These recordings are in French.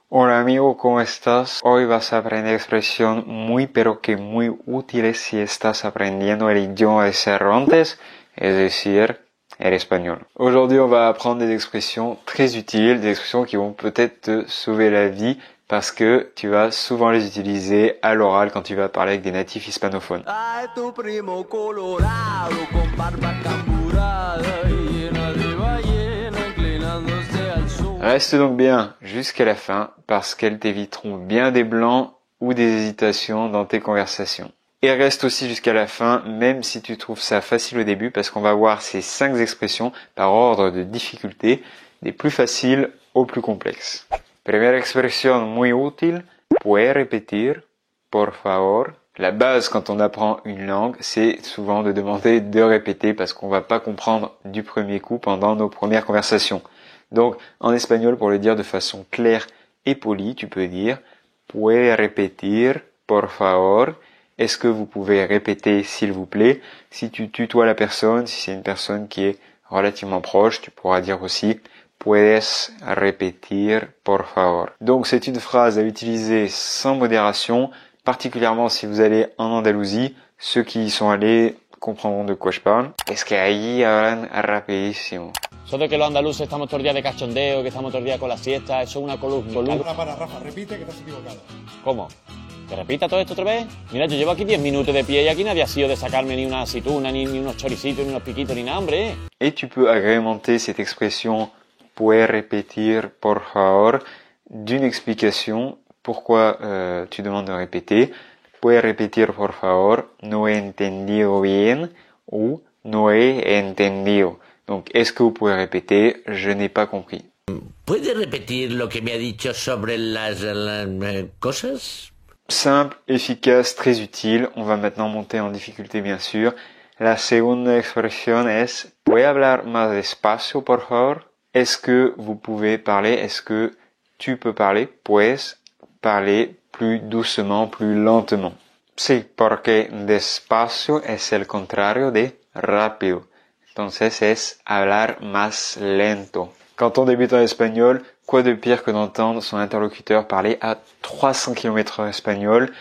Hola amigo, ¿cómo estás? Hoy vas a aprender expresión muy pero que muy útiles si estás aprendiendo el idioma de Cervantes, es decir, el espagnol. Aujourd'hui, on va apprendre des expressions très utiles, des expressions qui vont peut-être te sauver la vie parce que tu vas souvent les utiliser à l'oral quand tu vas parler avec des natifs hispanophones. Ay, tu primo colorado con barba camburada y llena de ballena inclinándose al sur. Reste donc bien jusqu'à la fin parce qu'elles t'éviteront bien des blancs ou des hésitations dans tes conversations. Et reste aussi jusqu'à la fin, même si tu trouves ça facile au début, parce qu'on va voir ces 5 expressions par ordre de difficulté, des plus faciles aux plus complexes. Primera expresión muy útil, puedes repetir, por favor. La base quand on apprend une langue, c'est souvent de demander de répéter parce qu'on va pas comprendre du premier coup pendant nos premières conversations. Donc, en espagnol, pour le dire de façon claire et polie, tu peux dire puedes repetir, por favor. Est-ce que vous pouvez répéter, s'il vous plaît? Si tu tutoies la personne, si c'est une personne qui est relativement proche, tu pourras dire aussi puedes repetir, por favor. Donc, c'est une phrase à utiliser sans modération, particulièrement si vous allez en Andalousie. Ceux qui y sont allés comprendront de quoi je parle. Es que ahí hablan rapidísimo. Eso de que los andaluces estamos todo el día de cachondeo, que estamos todo el día con la siesta, eso es una columna. Para, Rafa, repite que te has equivocado. ¿Cómo? ¿Que repita todo esto otra vez? Mira, yo llevo aquí 10 minutos de pie y aquí nadie ha sido de sacarme ni una aceituna, ni unos choricitos, ni unos piquitos, ni nada, hombre. Et tu peux agrémenter cette expression puedes repetir, por favor, d'une explication pourquoi tu demandes de répéter. Puedes repetir, por favor, no he entendido bien ou no he entendido. Donc, est-ce que vous pouvez répéter? Je n'ai pas compris. ¿Puede repetir lo que me ha dicho sobre las cosas? Simple, efficace, très utile. On va maintenant monter en difficulté, bien sûr. La segunda expresión es, ¿puede hablar más despacio, por favor? Est-ce que vous pouvez parler? Est-ce que tu peux parler? Puedes parler plus doucement, plus lentement. Sí, porque despacio es el contrario de rápido. Entonces es hablar más lento. Quand on débute en espagnol, quoi de pire que d'entendre son interlocuteur parler à 300 km/h espagnol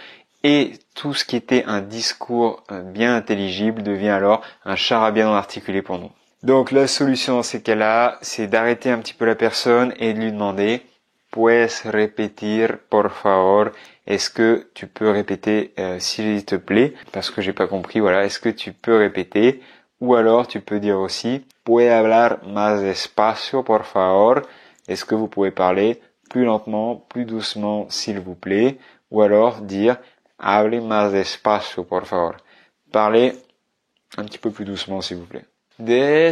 et tout ce qui était un discours bien intelligible devient alors un charabia non articulé pour nous. Donc la solution dans ces cas-là, c'est d'arrêter un petit peu la personne et de lui demander puedes repetir, por favor. Est-ce que tu peux répéter s'il te plaît? Parce que j'ai pas compris, voilà. Est-ce que tu peux répéter? Ou alors tu peux dire aussi puede hablar más despacio, por favor. Est-ce que vous pouvez parler plus lentement, plus doucement, s'il vous plaît? Ou alors dire hable más despacio, por favor. Parlez un petit peu plus doucement, s'il vous plaît. Despacito.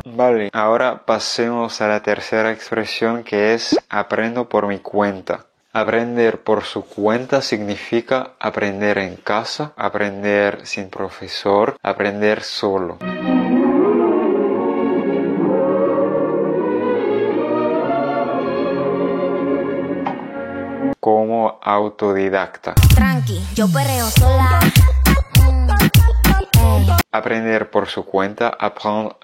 Vale, ahora pasemos a la tercera expresión que es aprendo por mi cuenta. Aprender por su cuenta significa aprender en casa, aprender sin profesor, aprender solo. Como autodidacta. Tranqui, yo perreo sola. Aprender por su cuenta, apprendre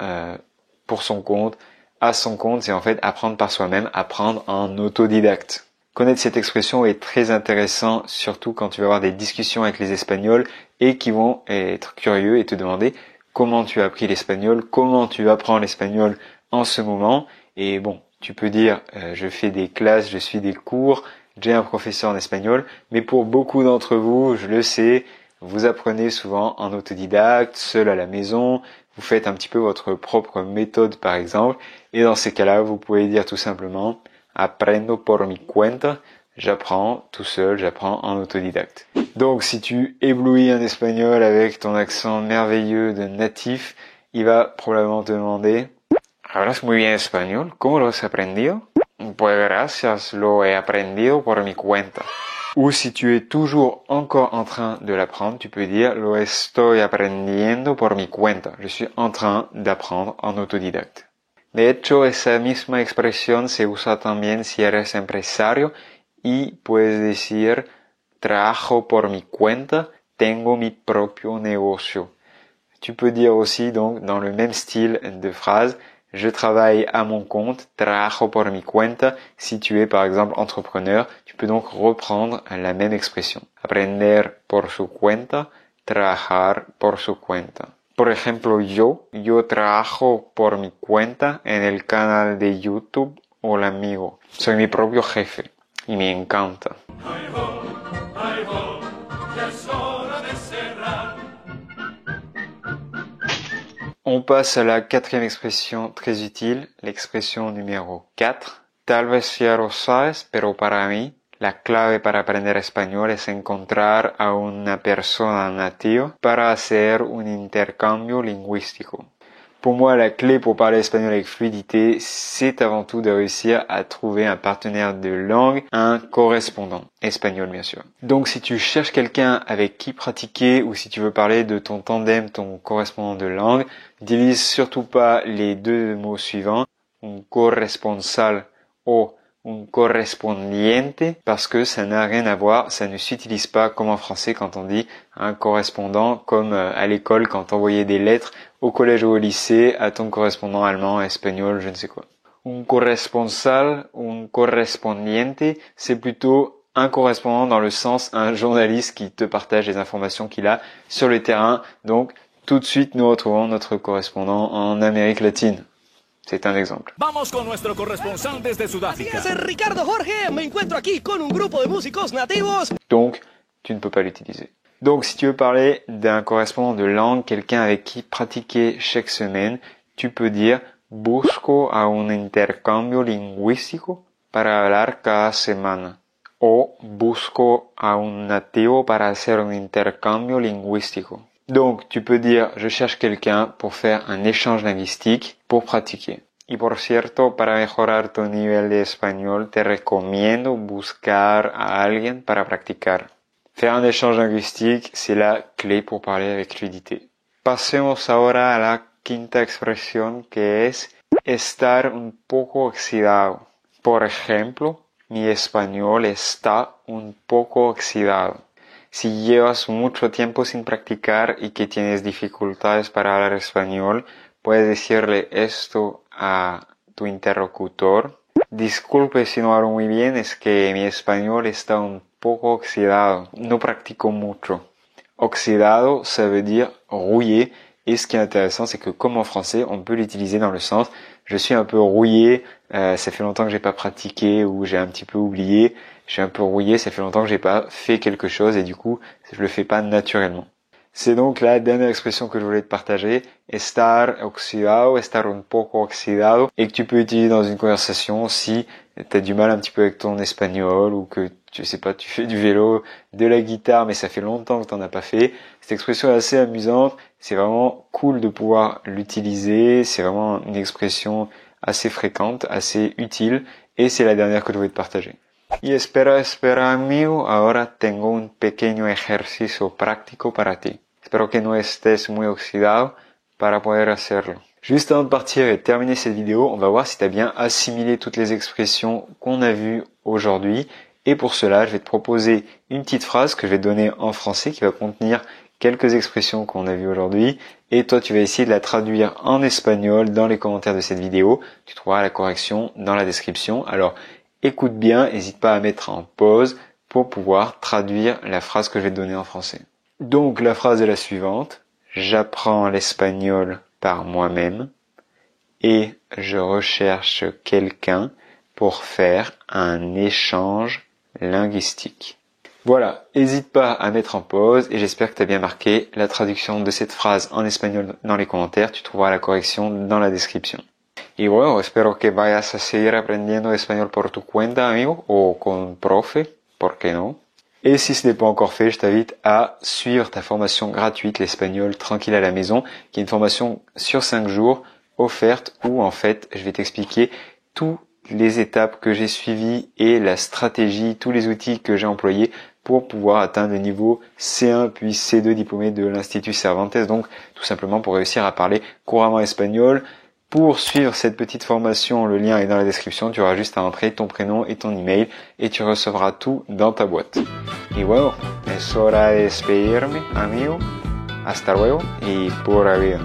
pour son compte, à son compte, c'est en fait apprendre par soi-même, apprendre en autodidacte. Connaître cette expression est très intéressant, surtout quand tu vas avoir des discussions avec les Espagnols et qui vont être curieux et te demander comment tu as appris l'espagnol, comment tu apprends l'espagnol en ce moment. Et bon, tu peux dire je fais des classes, je suis des cours, j'ai un professeur en espagnol, mais pour beaucoup d'entre vous, je le sais, vous apprenez souvent en autodidacte, seul à la maison, vous faites un petit peu votre propre méthode par exemple, et dans ces cas-là, vous pouvez dire tout simplement aprendo por mi cuenta, j'apprends tout seul, j'apprends en autodidacte. Donc si tu éblouis un espagnol avec ton accent merveilleux de natif, il va probablement te demander ¿hablas muy bien español? ¿Cómo lo has aprendido? Pues gracias, lo he aprendido por mi cuenta. Ou si tu es toujours encore en train de l'apprendre, tu peux dire lo estoy aprendiendo por mi cuenta. Je suis en train d'apprendre en autodidacte. De hecho, esa misma expresión se usa también si eres empresario y puedes decir trabajo por mi cuenta, tengo mi propio negocio. Tu peux dire aussi, donc, dans le même style de phrase, Je travaille à mon compte, trabajo por mi cuenta. Si tu es par exemple entrepreneur, tu peux donc reprendre la même expression. Aprender por su cuenta, trabajar por su cuenta. Por ejemplo, yo trabajo por mi cuenta en el canal de YouTube Hola Amigo. Soy mi propio jefe y me encanta. On passe à la quatrième expression très utile, l'expression numéro 4. Tal vez ya lo sabes, pero para mí, la clave para aprender español es encontrar a una persona nativa para hacer un intercambio lingüístico. Pour moi, la clé pour parler espagnol avec fluidité, c'est avant tout de réussir à trouver un partenaire de langue, un correspondant, espagnol bien sûr. Donc si tu cherches quelqu'un avec qui pratiquer ou si tu veux parler de ton tandem, ton correspondant de langue, n'utilise surtout pas les deux mots suivants, un corresponsal o un correspondiente, parce que ça n'a rien à voir, ça ne s'utilise pas comme en français quand on dit un correspondant, comme à l'école quand on envoyait des lettres au collège ou au lycée à ton correspondant allemand, espagnol, je ne sais quoi. Un corresponsal, un correspondiente, c'est plutôt un correspondant dans le sens un journaliste qui te partage les informations qu'il a sur le terrain. Donc tout de suite nous retrouvons notre correspondant en Amérique latine. C'est un exemple. Vamos con nuestro corresponsal desde Sudáfrica. Así es, Ricardo Jorge, me encuentro aquí con un grupo de músicos nativos. Donc, tu ne peux pas l'utiliser. Donc, si tu veux parler d'un correspondant de langue, quelqu'un avec qui pratiquer chaque semaine, tu peux dire busco a un intercambio lingüístico para hablar cada semana. O busco a un nativo para hacer un intercambio lingüístico. Donc, tu peux dire, je cherche quelqu'un pour faire un échange linguistique, pour pratiquer. Y por cierto, para mejorar tu nivel de español, te recomiendo buscar a alguien para practicar. Faire un échange linguistique, c'est la clé pour parler avec fluidité. Pasemos ahora a la quinta expresión, que es estar un poco oxidado. Por ejemplo, mi español está un poco oxidado. Si llevas mucho tiempo sin practicar y que tienes dificultades para hablar español, puedes decirle esto a tu interlocutor. Disculpe si no hablo muy bien, es que mi español está un poco oxidado. No practico mucho. Oxidado, ça veut dire rouillé. Et ce qui est intéressant, c'est que comme en français, on peut l'utiliser dans le sens je suis un peu rouillé, ça fait longtemps que j'ai pas pratiqué ou j'ai un petit peu oublié. Je suis un peu rouillé, ça fait longtemps que j'ai pas fait quelque chose et du coup, je le fais pas naturellement. C'est donc la dernière expression que je voulais te partager, estar oxidado, estar un poco oxidado, et que tu peux utiliser dans une conversation si t'as du mal un petit peu avec ton espagnol ou que je sais pas, tu fais du vélo, de la guitare, mais ça fait longtemps que t'en as pas fait. Cette expression est assez amusante, c'est vraiment cool de pouvoir l'utiliser, c'est vraiment une expression assez fréquente, assez utile, et c'est la dernière que je voulais te partager. Y espera amigo, ahora tengo un pequeño ejercicio práctico para ti. Espero que no estés muy oxidado para poder hacerlo. Juste avant de partir et de terminer cette vidéo, on va voir si tu as bien assimilé toutes les expressions qu'on a vues aujourd'hui. Et pour cela, je vais te proposer une petite phrase que je vais te donner en français qui va contenir quelques expressions qu'on a vues aujourd'hui. Et toi, tu vas essayer de la traduire en espagnol dans les commentaires de cette vidéo. Tu trouveras la correction dans la description. Alors, écoute bien, n'hésite pas à mettre en pause pour pouvoir traduire la phrase que je vais te donner en français. Donc la phrase est la suivante. J'apprends l'espagnol par moi-même et je recherche quelqu'un pour faire un échange linguistique. Voilà, n'hésite pas à mettre en pause et j'espère que tu as bien marqué la traduction de cette phrase en espagnol dans les commentaires. Tu trouveras la correction dans la description. Y bueno, espero que vayas a seguir aprendiendo español por tu cuenta, amigo, o con un profe, ¿por qué no? Et si ce n'est pas encore fait, je t'invite à suivre ta formation gratuite, l'espagnol tranquille à la maison, qui est une formation sur 5 jours, offerte, où en fait, je vais t'expliquer toutes les étapes que j'ai suivies et la stratégie, tous les outils que j'ai employés pour pouvoir atteindre le niveau C1 puis C2 diplômé de l'Institut Cervantes, donc tout simplement pour réussir à parler couramment espagnol. Pour suivre cette petite formation, le lien est dans la description, tu auras juste à entrer ton prénom et ton email et tu recevras tout dans ta boîte. Y bueno, es hora de despedirme, amigo. Hasta luego y pura vida.